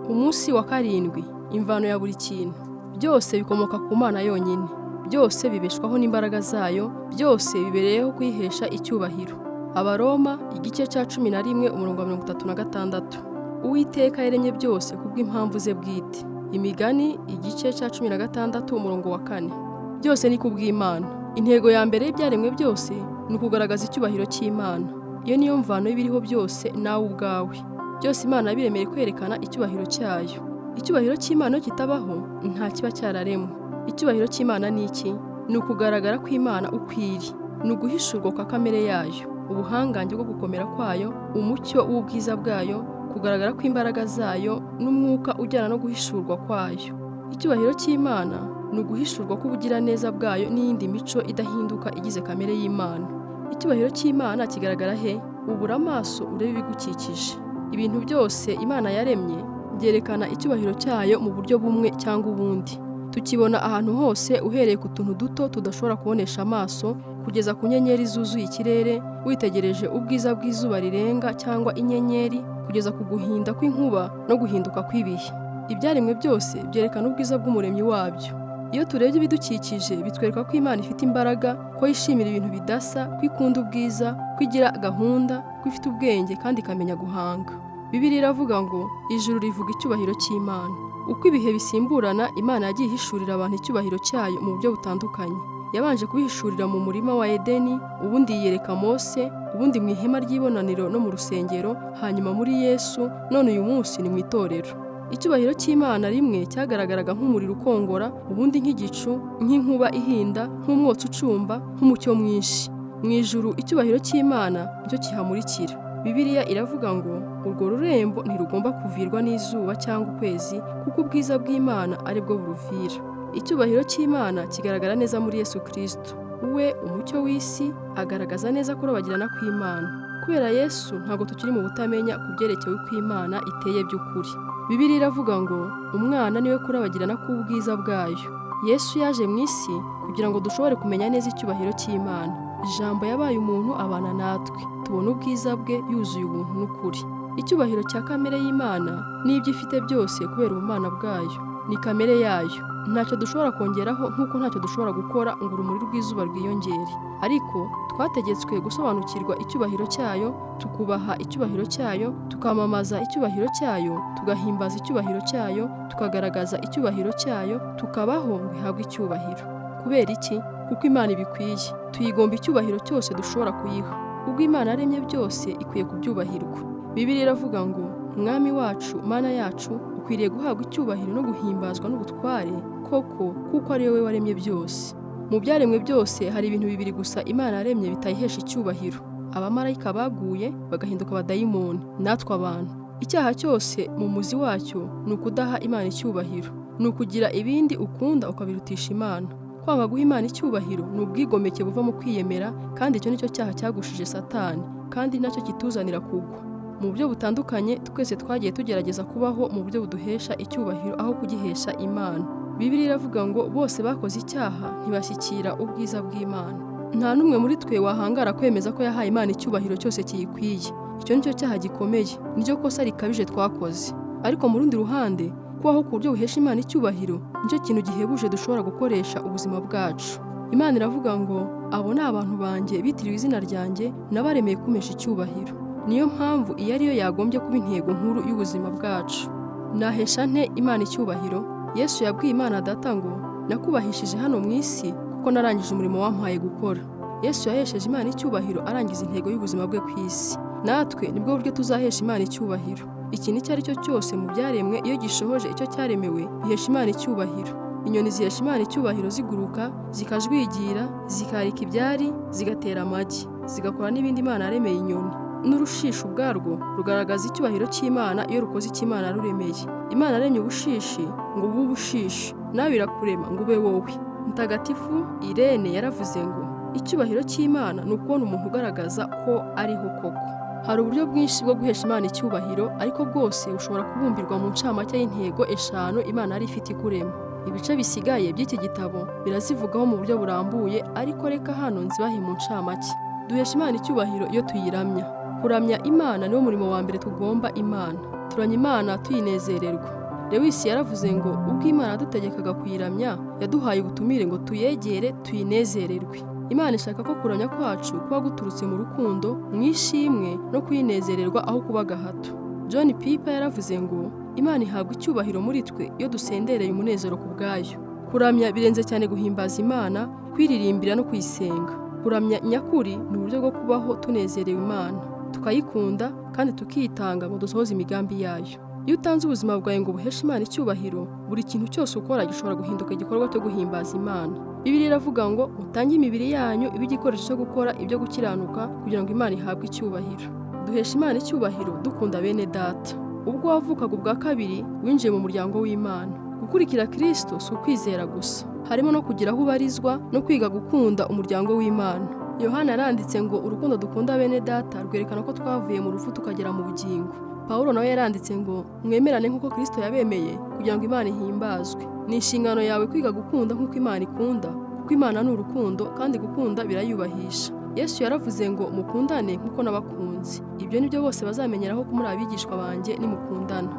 Umunsi wa karindwi, imvano ya buri kintu. Byose bikomoka ku Mana yonyine. Byose bibeshwaho n'imbaraga zayo, byose bibereyeho kuyihesha icyubahiro. Abaroma igice cya 11 umurongo wa 36. Uwiteka yaremye byose kubw'impamvu ze bwite. Imigani igice cya 16 umurongo wa 4. Byose ni kubw'Imana. Intego ya mbere y'ibyaremwe byose ni ukugaragaza icyubahiro cy'Imana. Iyo niyo mvano y'ibiriho byose nawe ubwawe. Byose Imana biremeye kwerekana icyubahiro cyayo. Icyubahiro cy'Imana kitabaho nta kiba cyararemwe. Icyubahiro cy'Imana ni iki? Ni ukugaragara kw'Imana ukwiri. Ni uguhishurwa kwa kamere yayo, ubuhangange bwo gukomera kwayo, umucyo w'ubwiza bwayo, kugaragara kw'imbaraga zayo n'umwuka ujyana no guhishurwa kwayo. Icyubahiro cy'Imana ni uguhishurwa k'ubugiraneza bwayo n'iyindi mico idahinduka igize kamere y'Imana. Icyubahiro cy'Imana kigaragara he? Ubura amaso urebe ibigukikije. Ibintu byose Imana yaremye byerekana icyubahiro cyayo mu buryo bumwe cyangwa ubundi. Tukibona ahantu hose, uhereye ku tuntu duto tudashobora kubonesha amaso kugeza ku nyenyeri zuzuye ikirere, witegereje ubwiza bw'izuba rirenga cyangwa inyenyeri, kugeza ku guhinda kw'inkuba no guhinduka kw'ibihe. Ibyaremwe byose byerekana ubwiza bw'umuremyi wabyo. Iyo turebye ibidukikije bitwereka ko Imana ifite imbaraga, ko yishimira ibintu bidasa, ko ikunda ubwiza, ko igira gahunda, ko ifite ubwenge kandi ikamenya guhanga. Bibiliya iravuga ngo ijuru rivuga icyubahiro cy'Imana. Uko ibihe bisimburana, Imana yagiye ihishurira abantu icyubahiro cyayo mu buryo butandukanye. Yabanje kubihishurira mu murima wa Edeni, ubundi yiyereka Mose, ubundi mu ihema ry'ibonaniro no mu rusengero, hanyuma muri Yesu, none uyu munsi ni mu itorero. Icyubahiro cy'Imana rimwe cyagaragaraga nk'umuriro ukongora, ubundi nk'igicu, nk'inkuba ihinda, nk'umwotsi ucumba, nk'umucyo mwinshi. Mu ijuru icyubahiro cy'Imana nicyo kihamurikira. Bibiliya iravuga ngo urwo rurembo ntirugomba kuvirwa n'izuba cyangwa ukwezi, kuko ubwiza bw'Imana ari bwo buruvira. Icyubahiro cy'Imana kigaragara neza muri Yesu Kristo. We umucyo w'isi, agaragaza neza kurabagirana kw'Imana. Kubera Yesu ntabwo tukiri mu butamenya ku byerekeye uko Imana iteye by'ukuri. Bibiliya iravuga ngo umwana niwe kurabagirana k'ubwiza bwayo. Yesu yaje mu isi kugira ngo dushobore kumenya neza icyubahiro cy'Imana. Ijambo yabaye umuntu abana natwe, tubona ubwiza bwe yuzuye ubuntu n'ukuri. Icyubahiro cya kamere y'Imana n'ibyo ifite byose kubera ubumana bwayo, ni kamere yayo. Ntacyo dushobora kongeraho nk'uko ntacyo dushobora gukora ngo urumuri rw'izuba rwiyongere. Ariko twategetswe gusobanukirwa icyubahiro cyayo, tukubaha icyubahiro cyayo, tukamamaza icyubahiro cyayo, tugahimbaza icyubahiro cyayo, tukagaragaza icyubahiro cyayo, tukabaho ngo ihabwe icyubahiro. Kubera iki? Kuko Imana ibikwiye. Tuyigomba icyubahiro cyose dushobora kuyiha. Ubwo Imana yaremye byose ikwiye kubyubahirwa. Bibiliya iravuga ngo Mwami wacu, Mana yacu, ukwiriye guhabwa icyubahiro no guhimbazwa n'ubutware koko, kuko ari wowe waremye byose. Mu byaremwe byose hari ibintu bibiri gusa Imana yaremye bitayihesha icyubahiro. Abamarayika baguye bagahinduka abadayimoni, natwe abantu. Icyaha cyose mu muzi wacyo ni ukudaha Imana icyubahiro, ni ukugira ibindi ukunda ukabirutisha Imana. Kwanga guha Imana icyubahiro ni ubwigomeke buva mu kwiyemera, kandi icyo nicyo cyaha cyagushije Satani, kandi nacyo kituzanira kugwa. Mu buryo butandukanye twese twagiye tugerageza kubaho mu buryo buduhesha icyubahiro aho kugihesha Imana. Bibiliya iravuga ngo bose bakoze icyaha ntibashyikira ubwiza bw'Imana. Nta n'umwe muri twe wahangara kwemeza ko yahaye Imana icyubahiro cyose kiyikwiye. Icyo nicyo cyaha gikomeye, niryo kosa rikabije twakoze. Ariko mu rundi ruhande, kubaho ku buryo buhesha Imana icyubahiro nicyo kintu gihebuje dushobora gukoresha ubuzima bwacu. Imana iravuga ngo abo ni abantu banjye bitiriwe izina ryanjye, nabaremeye kumesha icyubahiro. Niyo mpamvu iyo ariyo yagombye kuba intego nkuru y'ubuzima bwacu. Nahesha nte Imana icyubahiro? Yesu yabwiye Imana Data ngo nakubahishije hano mu isi kuko narangije umurimo wampaye gukora. Yesu yahesheje Imana icyubahiro arangiza intego y'ubuzima bwe ku isi. Natwe nibwo buryo tuzahesha Imana icyubahiro. Ikintu icyo ari cyo cyose mu byaremwe iyo gishohoje icyo cyaremewe bihesha Imana icyubahiro. Inyoni zihesha Imana icyubahiro ziguruka, zikajwigira, zikarika ibyari, zigatera amagi, zigakora n'ibindi Imana yaremeye inyoni. N'urushishi ubwarwo rugaragaza icyubahiro cy'Imana iyo rukoze icyo Imana yaruremeye. Imana yaremye ubushishi ngo bube ubushishi, nawe irakurema ngo ube wowe. Mutagatifu Irene yaravuze ngo icyubahiro cy'Imana ni ukubona umuntu ugaragaza ko ariho koko. Hari uburyo bwinshi bwo guhesha Imana icyubahiro, ariko bwose bushobora kubumbirwa mu ncamake y'intego 5 Imana yari ifite ikurema. Ibice bisigaye by'iki gitabo birazivugaho mu buryo burambuye, ariko reka hano nzibahe mu ncamake. Duhesha Imana icyubahiro iyo tuyiramya. Kuramya Imana niwo murimo wa mbere tugomba Imana. Turanya Imana tuyinezererwa. Lewis yaravuze ngo ubwo Imana yadutegekaga kuyiramya yaduhaye ubutumire ngo tuyegere tuyinezererwe. Imana ishaka ko kuramya kwacu kuba guturutse mu rukundo, mu ishimwe no kuyinezererwa aho kuba gahato. John Piper yaravuze ngo Imana ihabwa icyubahiro muri twe iyo dusendereye umunezero ku bwayo. Kuramya birenze cyane guhimbaza Imana, kwiririmbira no kuyisenga. Kuramya nyakuri ni uburyo bwo kubaho tunezerewe Imana, tukayikunda kandi tukitanga ngo dusohoze imigambi yayo. Iyo utanze ubuzima bwawe ngo buheshe Imana icyubahiro, buri kintu cyose ukora gishobora guhinduka igikorwa cyo guhimbaza Imana. Bibiliya iravuga ngo mutange imibiri yanyu ibe igikoresho cyo gukora ibyo gukiranuka kugira ngo Imana ihabwe icyubahiro. Duhesha Imana icyubahiro dukunda bene data. Ubwo wavukaga ubwa kabiri winjiye mu muryango w'Imana. Gukurikira Kristo si ukwizera gusa, harimo no kugira aho ubarizwa no kwiga gukunda umuryango w'Imana. Yohana yaranditse ngo urukundo dukunda bene data rwerekana ko twavuye mu rupfu tukagera mu bugingo. Pawulo nawe yaranditse ngo mwemerane nk'uko Kristo yabemeye kugira ngo Imana ihimbazwe. Ni inshingano yawe kwiga gukunda nk'uko Imana ikunda, kuko Imana ni urukundo kandi gukunda birayubahisha. Yesu yaravuze ngo mukundane nk'uko nabakunze. Ibyo nibyo bose bazamenyeraho ko muri abigishwa banjye nimukundana.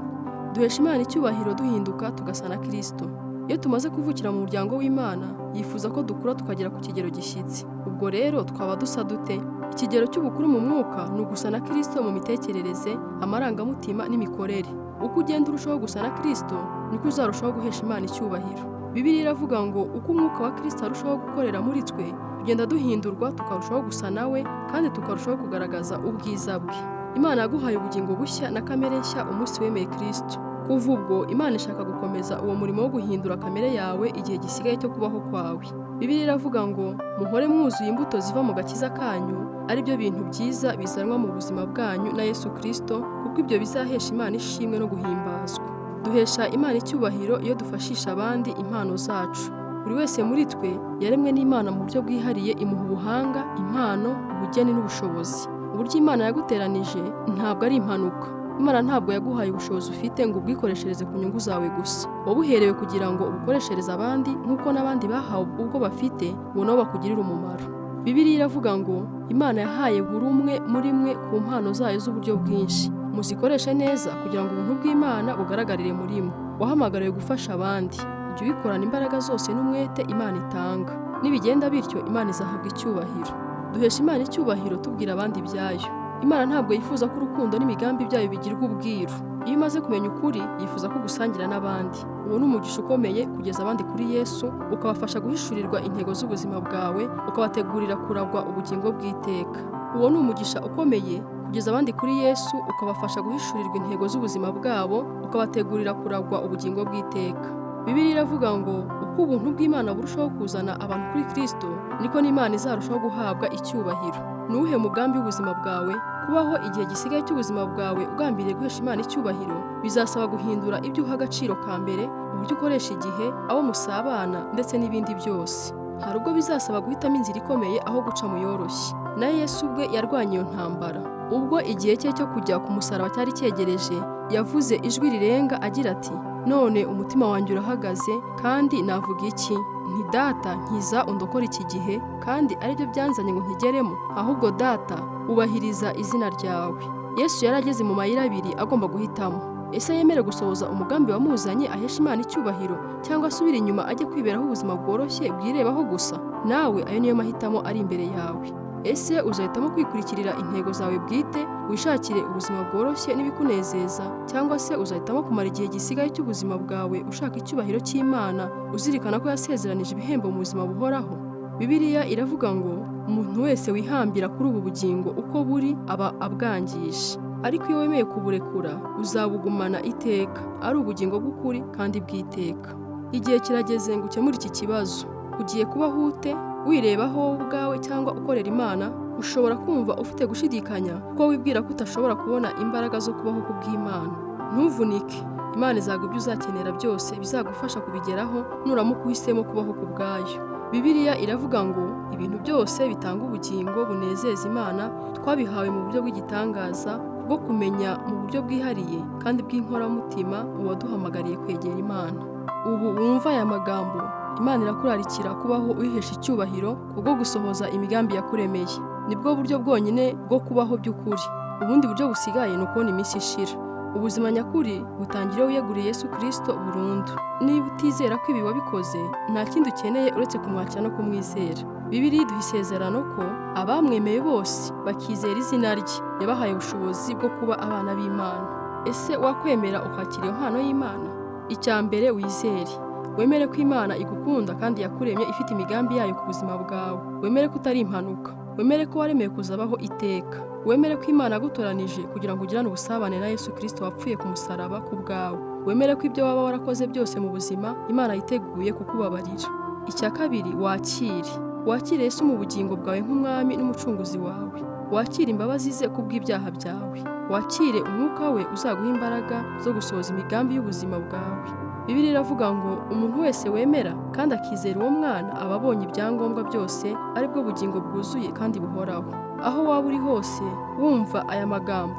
Duhesha Imana icyubahiro duhinduka tugasa na Kristo. Iyo tumaze kuvukira mu muryango w'Imana, yifuza ko dukura tukagera ku kigero gishyitsi. Ubwo rero twaba dusa dute? Ikigero cy'ubukuru mu mwuka ni ugusa na Kristo mu mitekerereze, amarangamutima n'imikorere. Uko ugenda urushaho gusa na Kristo, niko uzarushaho guhesha Imana icyubahiro. Bibiliya iravuga ngo uko umwuka wa Kristo arushaho gukorera muri twe, tugenda duhindurwa tukarushaho gusa nawe kandi tukarushaho kugaragaza ubwiza bwe. Imana yaguhaye ubugingo bushya na kamere nshya umunsi wemeye Kristo. Kuva ubwo Imana ishaka gukomeza uwo murimo wo guhindura kamere yawe igihe gisigaye cyo kubaho kwawe. Bibiliya iravuga ngo muhore mwuzuye imbuto ziva mu gakiza kanyu, ari byo bintu byiza bizanwa mu buzima bwanyu na Yesu Kristo, kuko ibyo bizahesha Imana ishimwe no guhimbazwa. Duhesha Imana icyubahiro iyo dufashisha abandi impano zacu. Buri wese muri twe yaremwe n'Imana mu buryo bwihariye, imuha ubuhanga, impano, ubugeni n'ubushobozi. Uburyo Imana yaguteranije ntabwo ari impanuka. Imana ntabwo yaguhaye ubushobozi ufite ngo ubwikoreshereze ku nyungu zawe gusa. Wabuherewe kugira ngo ubukoreshereze abandi nk'uko n'abandi bahawe ubwo bafite ngo nabo bakugirire umumaro. Bibiliya iravuga ngo Imana yahaye buri umwe muri mwe ku mpano zayo z'uburyo bwinshi. Muzikoreshe neza kugira ngo ubuntu bw'Imana bugaragarire muri mwe. Wahamagariwe gufasha abandi. Jya ubikorana imbaraga zose n'umwete Imana itanga. Nibigenda bityo Imana izahabwa icyubahiro. Duhesha Imana icyubahiro tubwira abandi ibyayo. Imana ntabwo yifuza ko urukundo n'imigambi byayo bigirwa ubwiru. Iyo umaze kumenya ukuri, yifuza ko gusangira n'abandi. Uwo ni umugisha ukomeye kugeza abandi kuri Yesu, ukabafasha guhishurirwa intego z'ubuzima bwawe, ukabategurira kuragwa ubugingo bw'iteka. Uwo ni umugisha ukomeye kugeza abandi kuri Yesu, ukabafasha guhishurirwa intego z'ubuzima bwabo, ukabategurira kuragwa ubugingo bw'iteka. Bibiliya iravuga ngo uko ubuntu bw'Imana burushaho kuzana abantu kuri Kristo, niko n'Imana izarushaho guhabwa icyubahiro. Nuwuhe mugambi w'ubuzima bwawe? Kubaho igihe gisigaye cy'ubuzima bwawe ugambiriye guhesha Imana icyubahiro bizasaba guhindura ibyo uha agaciro ka mbere, uburyo ukoresha igihe, abo musabana ndetse n'ibindi byose. Hari ubwo bizasaba guhitamo inzira ikomeye aho guca mu yoroshye. Na Yesu ubwe yarwanye iyo ntambara. Ubwo igihe cye cyo kujya ku musaraba cyari cyegereje, yavuze ijwi rirenga agira ati, none umutima wanjye urahagaze kandi navuga iki? Nti Data nkiza undokora iki gihe, kandi aribyo byanzanye ngo nkigeremo, ahubwo Data ubahiriza izina ryawe. Yesu yarageze mu mayira abiri agomba guhitamo. Ese yemere gusohoza umugambi wamuzanye ahesha Imana icyubahiro, cyangwa asubira inyuma ajye kwiberaho ubuzima bworoshye bwirebaho gusa? Nawe ayo niyo mahitamo ari imbere yawe. Ese uzahitamo kwikurikirira intego zawe bwite, wishakire ubuzima bworoshye n'ibikunezeza, cyangwa se uzahitamo kumara igihe gisigaye cy'ubuzima bwawe ushaka icyubahiro cy'Imana, uzirikana ko yasezeranije ibihembo mu buzima buhoraho? Bibiliya iravuga ngo umuntu wese wihambira kuri ubu bugingo uko buri aba abwangije, ariko iyo wemeye kuburekura uzabugumana iteka, ari ubugingo bw'ukuri kandi bw'iteka. Igihe kirageze ngo ukemure iki kibazo. Ugiye kubaho ute? Wirebaho wowe ubwawe cyangwa ukorera Imana? Ushobora kumva ufite gushidikanya kuko wibwira ko utashobora kubona imbaraga zo kubaho ku bw'Imana. Ntuvunike. Imana izaguha ibyo uzakenera byose bizagufasha kubigeraho nuramuka uhisemo kubaho ku bwayo. Bibiliya iravuga ngo ibintu byose bitanga ubugingo bunezeza Imana twabihawe mu buryo bw'igitangaza bwo kumenya mu buryo bwihariye kandi bw'inkoramutima uwaduhamagariye kwegera Imana. Ubu wumva aya magambo, Imana irakurarikira kubaho uyihesha icyubahiro kubwo gusohoza imigambi yakuremeye. Nibwo buryo bwonyine bwo kubaho by'ukuri. Ubundi buryo busigaye ni ukubona iminsi ishira. Ubuzima nyakuri butangira wiyeguriye Yesu Kristo burundu. Niba utizera ko ibi wabikoze, nta kindi ukeneye uretse kumwakira no kumwizera. Bibiliya iduha isezerano ko abamwemeye bose bakizera izina rye yabahaye ubushobozi bwo kuba abana b'Imana. Ese wakwemera ukakira iyo mpano y'Imana? Icya mbere, wizere. Wemere ko Imana igukunda kandi yakuremye ifite imigambi yayo ku buzima bwawe. Wemere ko utari impanuka. Wemere ko waremeye kuzabaho iteka. Wemere ko Imana yagutoranije kugira ngo ugirane ubusabane na Yesu Kristo wapfuye ku musaraba ku bwawe. Wemere ko ibyo waba warakoze byose mu buzima Imana yiteguye kukubabarira. Icya kabiri, wakire. Wakire Yesu mu bugingo bwawe nk'umwami n'umucunguzi wawe. Wakire imbabazi ze kubw'ibyaha byawe. Wakire umwuka we uzaguha imbaraga zo gusohoza imigambi y'ubuzima bwawe. Bibiliya iravuga ngo umuntu wese wemera kandi akizera uwo mwana aba abonye ibyangombwa byose, aribwo bugingo bwuzuye kandi buhoraho. Aho waba uri hose wumva aya magambo,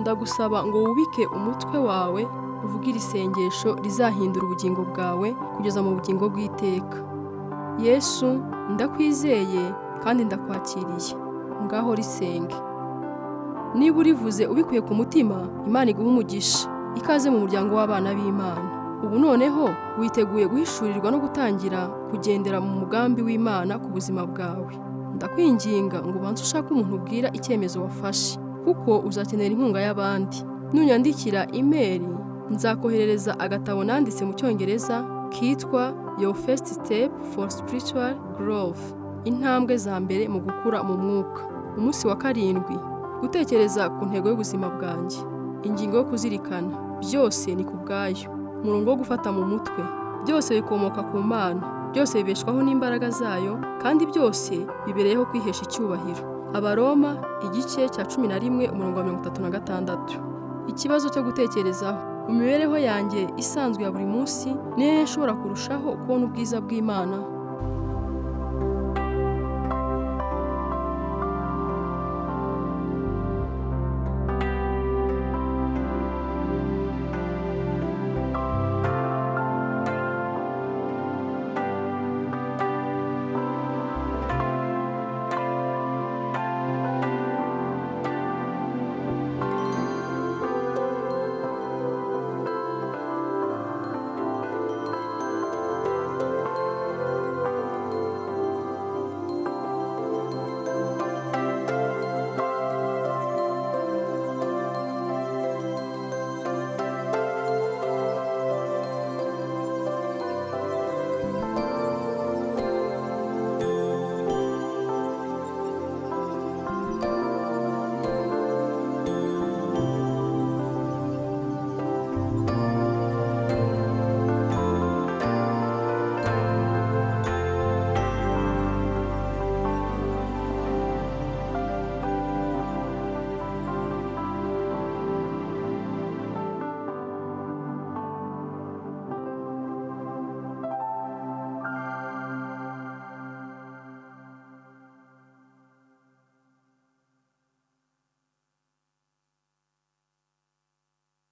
ndagusaba ngo wubike umutwe wawe uvuge iri sengesho rizahindura ubugingo bwawe kugeza mu bugingo bw'iteka. Yesu, ndakwizeye kandi ndakwakiriye. Ngaho risenge. Niba urivuze ubikuye ku mutima, Imana iguha umugisha. Ikaze mu muryango w'abana b'Imana. Ubu noneho witeguye guhishurirwa no gutangira kugendera mu mugambi w'Imana ku buzima bwawe. Ndakwinginga ngo ubanze ushake umuntu ubwira icyemezo wafashe, kuko uzakenera inkunga y'abandi. Nunyandikira imeri, nzakoherereza agatabo nanditse mu Cyongereza kitwa Your First Step for Spiritual Growth. Intambwe za mbere mu gukura mu mwuka. Umunsi wa 7, gutekereza ku ntego y'ubuzima bwanjye. Ingingo yo kuzirikana, byose ni ku bwayo. Umurongo wo gufata mu mutwe, byose bikomoka ku Mana, byose bibeshwaho n'imbaraga zayo, kandi byose bibereyeho kwihesha icyubahiro. Abaroma igice cya 11 umurongo wa 36. Ikibazo cyo gutekerezaho. Mu mibereho yanjye isanzwe ya buri munsi, nihe nshobora kurushaho kubona ubwiza bw'Imana?